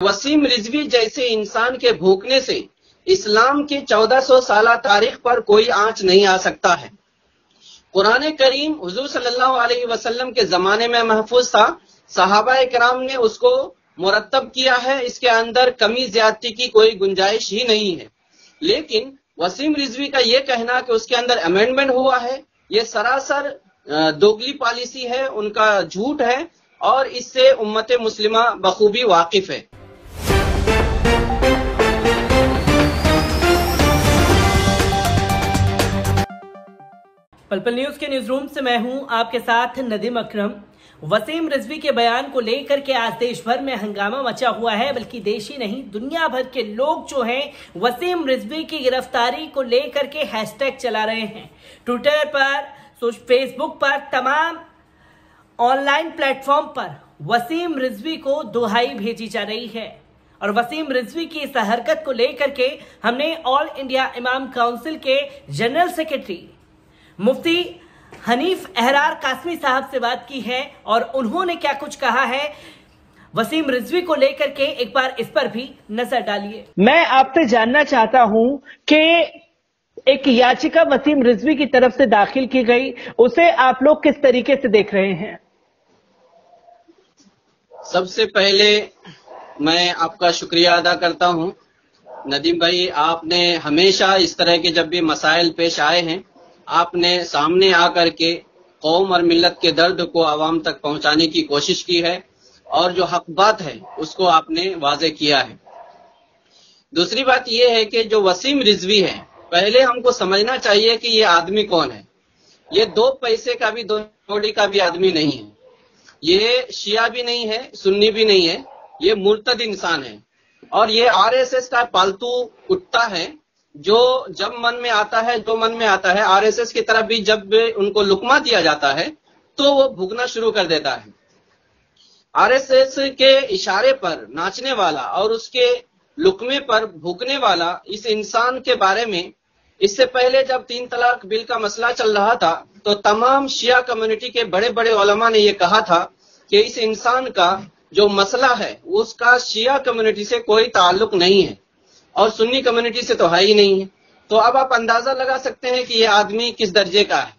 वसीम रिजवी जैसे इंसान के भूखने से इस्लाम की 1400 साल तारीख पर कोई आंच नहीं आ सकता है। कुरान करीम हुजूर सल्लल्लाहु अलैहि वसल्लम के जमाने में महफूज था, सहाबा किराम ने उसको मुरत्तब किया है, इसके अंदर कमी ज्यादती की कोई गुंजाइश ही नहीं है। लेकिन वसीम रिजवी का ये कहना कि उसके अंदर अमेंडमेंट हुआ है, ये सरासर दोगली पॉलिसी है, उनका झूठ है और इससे उम्मत मुस्लिमा बखूबी वाकिफ है। पलपल न्यूज के न्यूज रूम से मैं हूं आपके साथ नदीम अकरम। वसीम रिजवी के बयान को लेकर के आज देश भर में हंगामा मचा हुआ है, बल्कि देश ही नहीं दुनिया भर के लोग जो हैं वसीम रिजवी की गिरफ्तारी को लेकर के हैशटैग चला रहे हैं। ट्विटर पर, फेसबुक पर, तमाम ऑनलाइन प्लेटफॉर्म पर वसीम रिजवी को दुहाई भेजी जा रही है। और वसीम रिजवी की इस हरकत को लेकर के हमने ऑल इंडिया इमाम काउंसिल के जनरल सेक्रेटरी मुफ्ती हनीफ अहरार कासमी साहब से बात की है और उन्होंने क्या कुछ कहा है वसीम रिजवी को लेकर के, एक बार इस पर भी नजर डालिए। मैं आपसे जानना चाहता हूं कि एक याचिका वसीम रिजवी की तरफ से दाखिल की गई, उसे आप लोग किस तरीके से देख रहे हैं? सबसे पहले मैं आपका शुक्रिया अदा करता हूं नदीम भाई, आपने हमेशा इस तरह के जब भी मसाइल पेश आए हैं आपने सामने आकर के कौम और मिल्लत के दर्द को आवाम तक पहुंचाने की कोशिश की है और जो हक बात है उसको आपने वाजे किया है। दूसरी बात यह है कि जो वसीम रिजवी है, पहले हमको समझना चाहिए कि ये आदमी कौन है। ये दो पैसे का भी, दो कौड़ी का भी आदमी नहीं है। ये शिया भी नहीं है, सुन्नी भी नहीं है, ये मुर्तद इंसान है और ये आरएसएस का पालतू कुत्ता है जो जब मन में आता है, जो मन में आता है, आरएसएस की तरफ भी जब उनको लुकमा दिया जाता है तो वो भूखना शुरू कर देता है। आरएसएस के इशारे पर नाचने वाला और उसके लुकमे पर भूखने वाला इस इंसान के बारे में इससे पहले जब 3 तलाक बिल का मसला चल रहा था तो तमाम शिया कम्युनिटी के बड़े बड़े उलमा ने यह कहा था कि इस इंसान का जो मसला है उसका शिया कम्युनिटी से कोई ताल्लुक नहीं है और सुन्नी कम्युनिटी से तो है ही नहीं है। तो अब आप अंदाजा लगा सकते हैं कि ये आदमी किस दर्जे का है।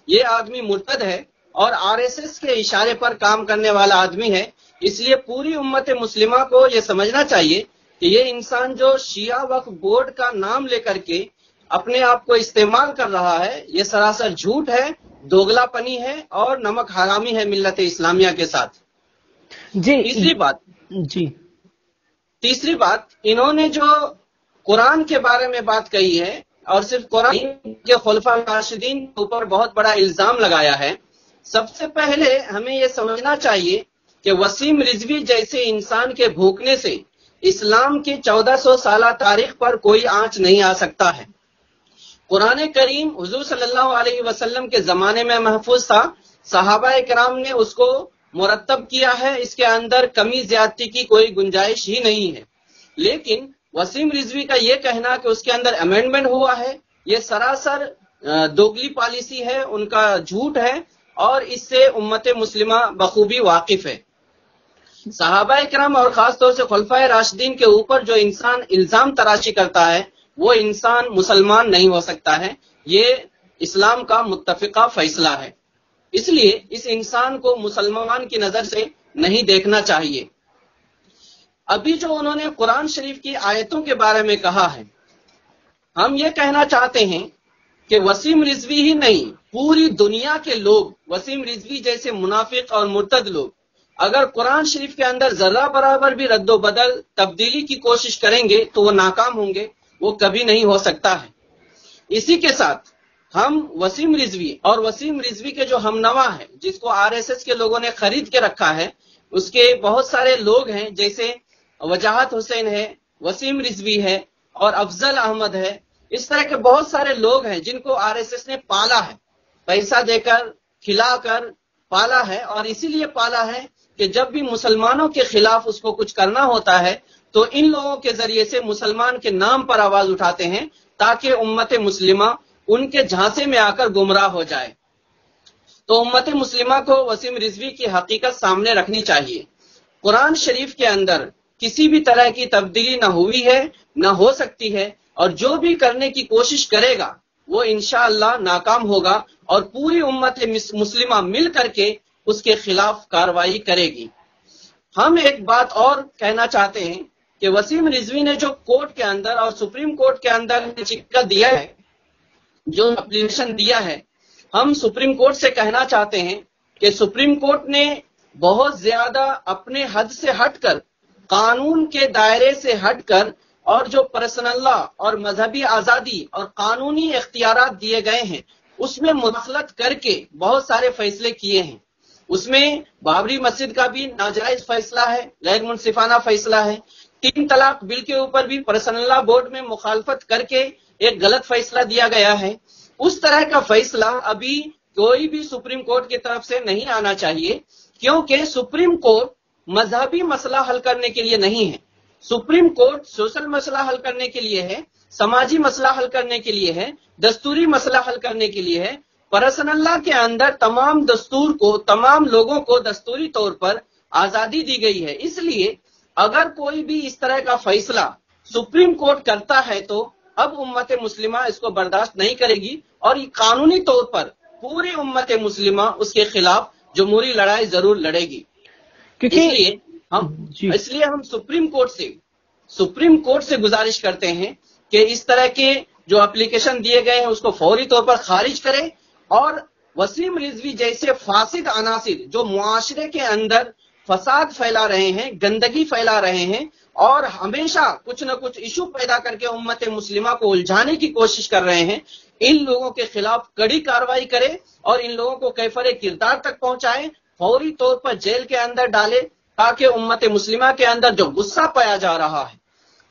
ये आदमी मुर्तद है और आरएसएस के इशारे पर काम करने वाला आदमी है। इसलिए पूरी उम्मत मुस्लिमा को ये समझना चाहिए कि ये इंसान जो शिया वक्फ बोर्ड का नाम लेकर के अपने आप को इस्तेमाल कर रहा है, ये सरासर झूठ है, दोगलापनी है और नमक हरामी है मिल्लत इस्लामिया के साथ। जी तीसरी बात, इन्होंने जो कुरान के बारे में बात कही है और सिर्फ कुरान के खुलफा राशिदीन के ऊपर बहुत बड़ा इल्जाम लगाया है। सबसे पहले हमें यह समझना चाहिए कि वसीम रिजवी जैसे इंसान के भूखने से इस्लाम की 1400 साल तारीख पर कोई आंच नहीं आ सकता है। कुरान करीम हुजूर सल्लल्लाहु अलैहि वसल्लम के जमाने में महफूज था, सहाबा किराम ने उसको मुरत्तब किया है, इसके अंदर कमी ज्यादती की कोई गुंजाइश ही नहीं है। लेकिन वसीम रिजवी का ये कहना कि उसके अंदर अमेंडमेंट हुआ है, ये सरासर दोगली पॉलिसी है, उनका झूठ है और इससे उम्मत मुस्लिमा बखूबी वाकिफ है। सहाबा इकराम और खासतौर से खुलफाए राशिदीन के ऊपर जो इंसान इल्जाम तराशी करता है वो इंसान मुसलमान नहीं हो सकता है। ये इस्लाम का मुत्तफिका फैसला है। इसलिए इस इंसान को मुसलमान की नजर से नहीं देखना चाहिए। अभी जो उन्होंने कुरान शरीफ की आयतों के बारे में कहा है, हम ये कहना चाहते हैं कि वसीम रिजवी ही नहीं, पूरी दुनिया के लोग वसीम रिजवी जैसे मुनाफिक और मुर्तद लोग अगर कुरान शरीफ के अंदर जर्रा बराबर भी रद्दो बदल तब्दीली की कोशिश करेंगे तो वो नाकाम होंगे, वो कभी नहीं हो सकता है। इसी के साथ हम वसीम रिजवी और वसीम रिजवी के जो हमनवा है, जिसको आरएसएस के लोगों ने खरीद के रखा है, उसके बहुत सारे लोग हैं, जैसे वजाहत हुसैन है, वसीम रिजवी है और अफजल अहमद है। इस तरह के बहुत सारे लोग हैं जिनको आरएसएस ने पाला है, पैसा देकर खिलाकर पाला है और इसीलिए पाला है कि जब भी मुसलमानों के खिलाफ उसको कुछ करना होता है तो इन लोगों के जरिए से मुसलमान के नाम पर आवाज उठाते हैं ताकि उम्मत मुस्लिमा उनके झांसे में आकर गुमराह हो जाए। तो उम्मत मुस्लिमा को वसीम रिजवी की हकीकत सामने रखनी चाहिए। कुरान शरीफ के अंदर کسی بھی طرح کی تبدیلی نہ ہوئی ہے نہ ہو سکتی ہے، اور جو بھی کرنے کی کوشش کرے گا وہ انشاءاللہ ناکام ہوگا، اور پوری امت مسلمہ مل کر کے اس کے خلاف کارروائی کرے گی۔ ہم ایک بات اور کہنا چاہتے ہیں کہ وسیم رضوی نے جو کورٹ کے اندر اور سپریم کورٹ کے اندر چکا دیا ہے، جو اپلیکیشن دیا ہے، ہم سپریم کورٹ سے کہنا چاہتے ہیں کہ سپریم کورٹ نے بہت زیادہ اپنے حد سے ہٹ کر، قانون کے دائرے سے ہٹ کر، اور جو پرسنل لا اور مذہبی آزادی اور قانونی اختیارات دیے گئے ہیں اس میں مداخلت کر کے بہت سارے فیصلے کیے ہیں۔ اس میں بابری مسجد کا بھی ناجائز فیصلہ ہے، غیر منصفانہ فیصلہ ہے۔ 3 طلاق بل کے اوپر بھی پرسنل لا بورڈ میں مخالفت کر کے ایک غلط فیصلہ دیا گیا ہے۔ اس طرح کا فیصلہ ابھی کوئی بھی سپریم کورٹ کی طرف سے نہیں آنا چاہیے، کیونکہ سپریم کورٹ مذہبی مسئلہ حل کرنے کے لیے نہیں ہے۔ سپریم کورٹ سوشل مسئلہ حل کرنے کے لیے ہے، سماجی مسئلہ حل کرنے کے لیے ہے، دستوری مسئلہ حل کرنے کے لیے ہے۔ پرسنل لا کے اندر تمام دستور کو، تمام لوگوں کو دستوری طور پر آزادی دی گئی ہے۔ اس لیے اگر کوئی بھی اس طرح کا فیصلہ سپریم کورٹ کرتا ہے تو اب امت مسلمہ اس کو برداشت نہیں کرے گی، اور یہ قانونی طور پر پوری امت مسلمہ اس کے خلاف جمہوری لڑائی ضرور لڑے گی۔ اس لیے ہم سپریم کورٹ سے گزارش کرتے ہیں کہ اس طرح کے جو اپلیکیشن دیے گئے ہیں اس کو فوری طور پر خارج کرے، اور وسیم رضوی جیسے فاسد عناصر جو معاشرے کے اندر فساد پھیلا رہے ہیں، گندگی پھیلا رہے ہیں، اور ہمیشہ کچھ نہ کچھ ایشو پیدا کر کے امت مسلمہ کو الجھانے کی کوشش کر رہے ہیں، ان لوگوں کے خلاف کڑی کارروائی کرے اور ان لوگوں کو کیفر کردار تک پہنچائے، فوری طور پر جیل کے اندر ڈالے، تاکہ امت مسلمہ کے اندر جو غصہ پایا جا رہا ہے،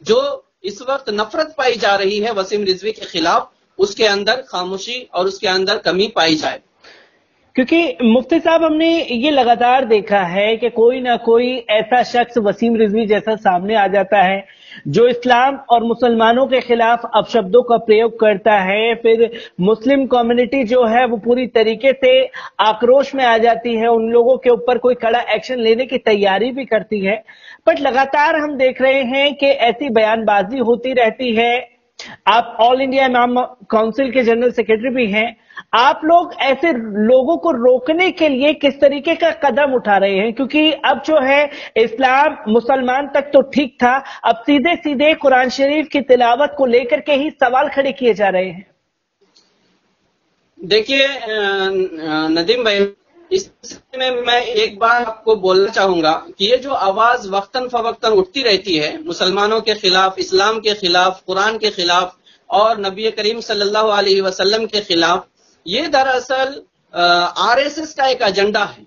جو اس وقت نفرت پائی جا رہی ہے وسیم رضوی کے خلاف، اس کے اندر خاموشی اور اس کے اندر کمی پائی جائے۔ کیونکہ مفتی صاحب ہم نے یہ لگاتار دیکھا ہے کہ کوئی نہ کوئی ایسا شخص وسیم رضوی جیسا سامنے آ جاتا ہے جو اسلام اور مسلمانوں کے خلاف اپشبدوں کا پریوگ کرتا ہے، پھر مسلم کمیونٹی جو ہے وہ پوری طریقے سے آکروش میں آ جاتی ہے، ان لوگوں کے اوپر کوئی کڑا ایکشن لینے کی تیاری بھی کرتی ہے، بٹ لگاتار ہم دیکھ رہے ہیں کہ ایسی بیان بازی ہوتی رہتی ہے۔ آپ آل انڈیا امام کونسل کے جنرل سیکرٹری بھی ہیں، آپ لوگ ایسے لوگوں کو روکنے کے لیے کس طریقے کا قدم اٹھا رہے ہیں؟ کیونکہ اب جو ہے اسلام مسلمان تک تو ٹھیک تھا، اب سیدھے سیدھے قرآن شریف کی تلاوت کو لے کر کے ہی سوال کھڑے کیے جا رہے ہیں۔ دیکھیے ندیم بھائی، اس میں میں ایک بار آپ کو بولنا چاہوں گا کہ یہ جو آواز وقتاً فوقتاً اٹھتی رہتی ہے مسلمانوں کے خلاف، اسلام کے خلاف، قرآن کے خلاف اور نبی کریم صلی اللہ علیہ وسلم کے خلاف، یہ دراصل RSS کا ایک ایجنڈا ہے۔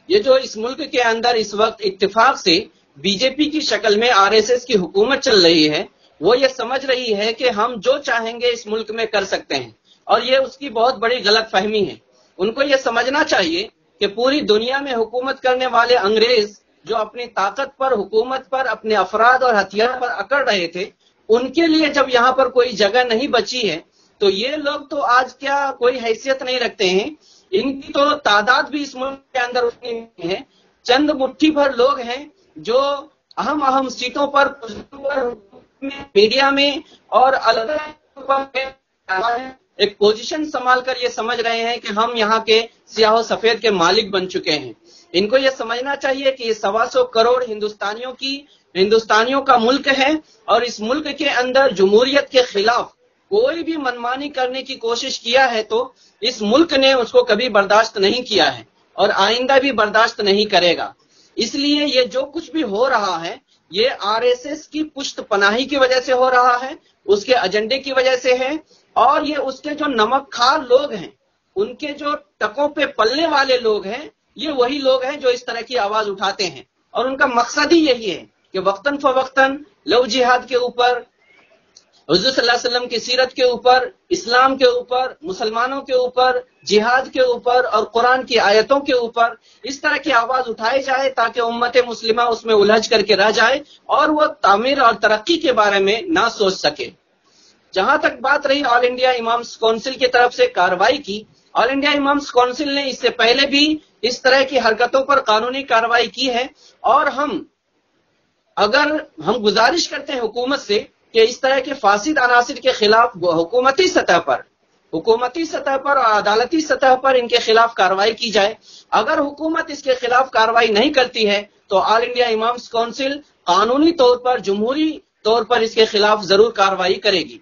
یہ جو اس ملک کے اندر اس وقت اتفاق سے BJP کی شکل میں RSS کی حکومت چل رہی ہے، وہ یہ سمجھ رہی ہے کہ ہم جو چاہیں گے اس ملک میں کر سکتے ہیں، اور یہ اس کی بہت بڑی غلط فہمی ہے۔ ان کو یہ سمجھنا چاہیے کہ پوری دنیا میں حکومت کرنے والے انگریز جو اپنی طاقت پر، حکومت پر، اپنے افراد اور ہتھیار پر اکڑ رہے تھے، ان کے لیے جب یہاں پر کوئی جگہ نہیں بچی ہے تو یہ لوگ تو آج کیا کوئی حیثیت نہیں رکھتے ہیں، ان کی تو تعداد بھی اس ملک کے اندر اتنی نہیں ہے۔ چند مٹھی بھر لوگ ہیں جو اہم سیٹوں پر میڈیا میں اور الگ ایک پوزیشن سنبھال کر یہ سمجھ رہے ہیں کہ ہم یہاں کے سیاہ و سفید کے مالک بن چکے ہیں۔ ان کو یہ سمجھنا چاہیے کہ یہ 125 کروڑ ہندوستانیوں کا ملک ہے، اور اس ملک کے اندر جمہوریت کے خلاف کوئی بھی منمانی کرنے کی کوشش کیا ہے تو اس ملک نے اس کو کبھی برداشت نہیں کیا ہے اور آئندہ بھی برداشت نہیں کرے گا۔ اس لیے یہ جو کچھ بھی ہو رہا ہے یہ RSS کی پشت پناہی کی وجہ سے ہو رہا ہے، اس کے ایجنڈے کی وجہ سے ہے، اور یہ اس کے جو نمک خار لوگ ہیں، ان کے جو ٹکوں پہ پلنے والے لوگ ہیں، یہ وہی لوگ ہیں جو اس طرح کی آواز اٹھاتے ہیں، اور ان کا مقصد ہی یہی ہے کہ وقتاً فوقتاً لو جہاد کے اوپر، حضور صلی اللہ علیہ وسلم کی سیرت کے اوپر، اسلام کے اوپر، مسلمانوں کے اوپر، جہاد کے اوپر اور قرآن کی آیتوں کے اوپر اس طرح کی آواز اٹھائی جائے تاکہ امت مسلمہ اس میں الجھ کر کے رہ جائے اور وہ تعمیر اور ترقی کے بارے میں نہ سوچ سکے۔ جہاں تک بات رہی آل انڈیا امامس کونسل کی طرف سے کارروائی کی، آل انڈیا امامس کونسل نے اس سے پہلے بھی اس طرح کی حرکتوں پر قانونی کارروائی کی ہے، اور ہم अगर हम गुजारिश करते हैं हुकूमत से कि इस तरह के फासिद अनासिर के खिलाफ हुकूमती सतह पर और अदालती सतह पर इनके खिलाफ कार्रवाई की जाए। अगर हुकूमत इसके खिलाफ कार्रवाई नहीं करती है तो ऑल इंडिया इमाम्स काउंसिल कानूनी तौर पर, जमहूरी तौर पर इसके खिलाफ जरूर कार्रवाई करेगी।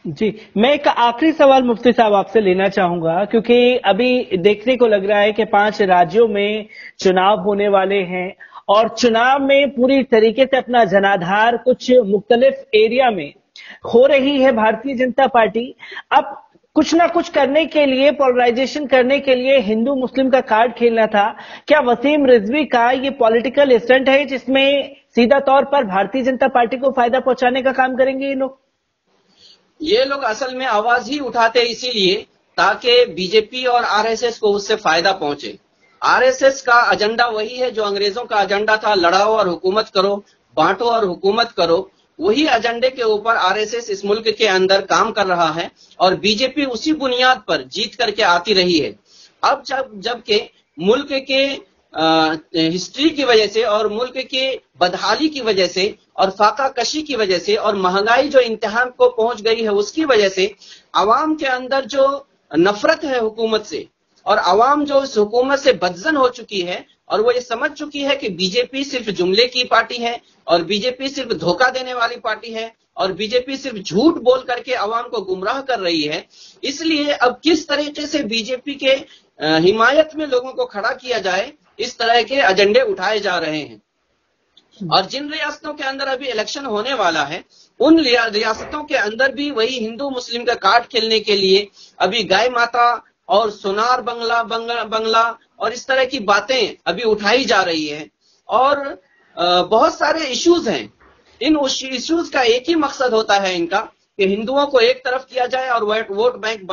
जी, मैं एक आखिरी सवाल मुफ्ती साहब आपसे लेना चाहूंगा, क्योंकि अभी देखने को लग रहा है कि 5 राज्यों में चुनाव होने वाले हैं और चुनाव में पूरी तरीके से अपना जनाधार कुछ मुख्तलिफ एरिया में हो रही है भारतीय जनता पार्टी। अब कुछ ना कुछ करने के लिए, पोलराइजेशन करने के लिए हिंदू मुस्लिम का कार्ड खेलना था। क्या वसीम रिजवी का ये पॉलिटिकल स्टंट है जिसमें सीधा तौर पर भारतीय जनता पार्टी को फायदा पहुंचाने का काम करेंगे ये लोग? असल में आवाज ही उठाते इसीलिए ताकि बीजेपी और आरएसएस को उससे फायदा पहुंचे। आरएसएस का एजेंडा वही है जो अंग्रेजों का एजेंडा था, लड़ाओ और हुकूमत करो, बांटो और हुकूमत करो। वही एजेंडे के ऊपर आरएसएस इस मुल्क के अंदर काम कर रहा है और बीजेपी उसी बुनियाद पर जीत करके आती रही है। अब जबकि मुल्क के हिस्ट्री की वजह से और मुल्क के बदहाली की वजह से और फाका कशी की वजह से और महंगाई जो इंतहा को पहुंच गई है उसकी वजह से अवाम के अंदर जो नफरत है हुकूमत से और अवाम जो इस हुकूमत से बदजन हो चुकी है और वो ये समझ चुकी है कि बीजेपी सिर्फ जुमले की पार्टी है और बीजेपी सिर्फ धोखा देने वाली पार्टी है और बीजेपी सिर्फ झूठ बोल करके अवाम को गुमराह कर रही है। इसलिए अब किस तरीके से बीजेपी के हिमायत में लोगों को खड़ा किया जाए, इस तरह के एजेंडे उठाए जा रहे हैं। और जिन रियासतों के अंदर अभी इलेक्शन होने वाला है उन रियासतों के अंदर भी वही हिंदू मुस्लिम का कार्ड खेलने के लिए अभी गाय माता और सोनार बंगला और इस तरह की बातें अभी उठाई जा रही है। और बहुत सारे इश्यूज हैं। इन इश्यूज का एक ही मकसद होता है इनका कि हिंदुओं को एक तरफ किया जाए और वोट बैंक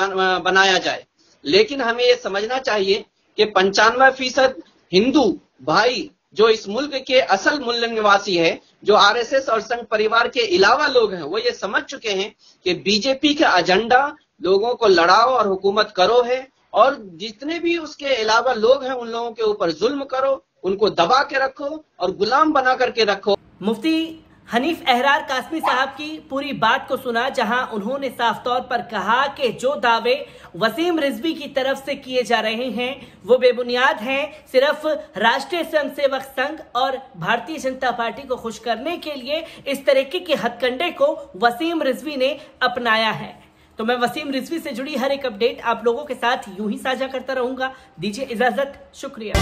बनाया जाए। लेकिन हमें ये समझना चाहिए कि 95% हिंदू भाई जो इस मुल्क के असल मूल निवासी है, जो आरएसएस और संघ परिवार के अलावा लोग हैं, वो ये समझ चुके हैं कि बीजेपी का एजेंडा लोगों को लड़ाओ और हुकूमत करो है और जितने भी उसके अलावा लोग हैं उन लोगों के ऊपर जुल्म करो, उनको दबा के रखो और गुलाम बना करके रखो। मुफ्ती हनीफ अहरार कासमी साहब की पूरी बात को सुना, जहां उन्होंने साफ तौर पर कहा कि जो दावे वसीम रिजवी की तरफ से किए जा रहे हैं वो बेबुनियाद हैं। सिर्फ राष्ट्रीय स्वयंसेवक संघ और भारतीय जनता पार्टी को खुश करने के लिए इस तरीके के हथकंडे को वसीम रिजवी ने अपनाया है। तो मैं वसीम रिजवी से जुड़ी हर एक अपडेट आप लोगों के साथ यूं ही साझा करता रहूंगा। दीजिए इजाजत, शुक्रिया।